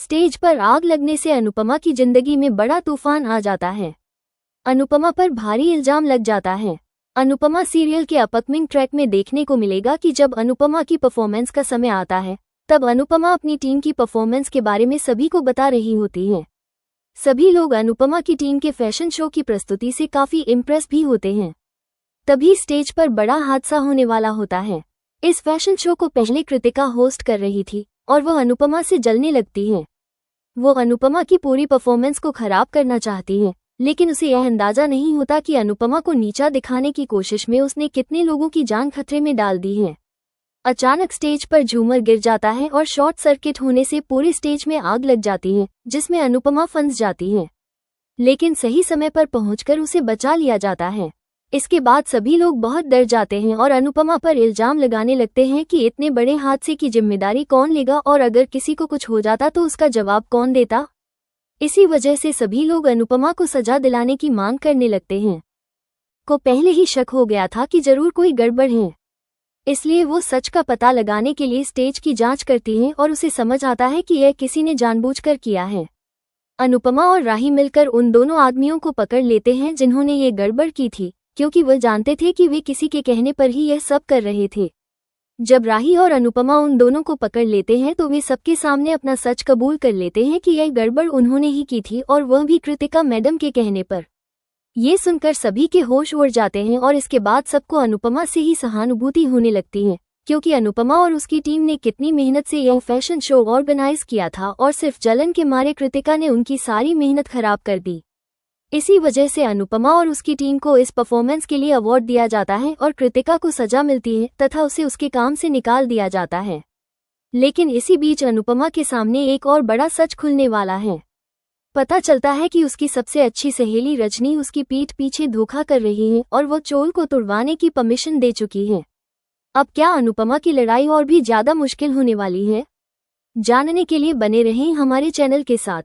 Stage पर आग लगने से अनुपमा की जिंदगी में बड़ा तूफान आ जाता है। अनुपमा पर भारी इल्जाम लग जाता है। अनुपमा सीरियल के अपकमिंग ट्रैक में देखने को मिलेगा कि जब अनुपमा की परफॉर्मेंस का समय आता है तब अनुपमा अपनी टीम की परफॉर्मेंस के बारे में सभी को बता रही होती है। सभी लोग अनुपमा की टीम के फैशन शो की प्रस्तुति से काफी इम्प्रेस भी होते हैं। तभी स्टेज पर बड़ा हादसा होने वाला होता है। इस फैशन शो को पहले कृतिका होस्ट कर रही थी और वो अनुपमा से जलने लगती है। वो अनुपमा की पूरी परफॉर्मेंस को खराब करना चाहती है, लेकिन उसे यह अंदाजा नहीं होता कि अनुपमा को नीचा दिखाने की कोशिश में उसने कितने लोगों की जान खतरे में डाल दी है। अचानक स्टेज पर झूमर गिर जाता है और शॉर्ट सर्किट होने से पूरे स्टेज में आग लग जाती है, जिसमें अनुपमा फंस जाती है, लेकिन सही समय पर पहुंचकर उसे बचा लिया जाता है। इसके बाद सभी लोग बहुत डर जाते हैं और अनुपमा पर इल्जाम लगाने लगते हैं कि इतने बड़े हादसे की जिम्मेदारी कौन लेगा और अगर किसी को कुछ हो जाता तो उसका जवाब कौन देता। इसी वजह से सभी लोग अनुपमा को सजा दिलाने की मांग करने लगते हैं। को पहले ही शक हो गया था कि जरूर कोई गड़बड़ है, इसलिए वो सच का पता लगाने के लिए स्टेज की जांच करती है और उसे समझ आता है कि यह किसी ने जानबूझकर किया है। अनुपमा और राही मिलकर उन दोनों आदमियों को पकड़ लेते हैं जिन्होंने ये गड़बड़ की थी, क्योंकि वह जानते थे कि वे किसी के कहने पर ही यह सब कर रहे थे। जब राही और अनुपमा उन दोनों को पकड़ लेते हैं तो वे सबके सामने अपना सच कबूल कर लेते हैं कि यह गड़बड़ उन्होंने ही की थी और वह भी कृतिका मैडम के कहने पर। ये सुनकर सभी के होश उड़ जाते हैं और इसके बाद सबको अनुपमा से ही सहानुभूति होने लगती है, क्योंकि अनुपमा और उसकी टीम ने कितनी मेहनत से यह फैशन शो ऑर्गेनाइज किया था और सिर्फ जलन के मारे कृतिका ने उनकी सारी मेहनत खराब कर दी। इसी वजह से अनुपमा और उसकी टीम को इस परफॉर्मेंस के लिए अवार्ड दिया जाता है और कृतिका को सजा मिलती है तथा उसे उसके काम से निकाल दिया जाता है। लेकिन इसी बीच अनुपमा के सामने एक और बड़ा सच खुलने वाला है। पता चलता है कि उसकी सबसे अच्छी सहेली रजनी उसकी पीठ पीछे धोखा कर रही है और वो चोल को तुड़वाने की परमिशन दे चुकी है। अब क्या अनुपमा की लड़ाई और भी ज्यादा मुश्किल होने वाली है? जानने के लिए बने रहें हमारे चैनल के साथ।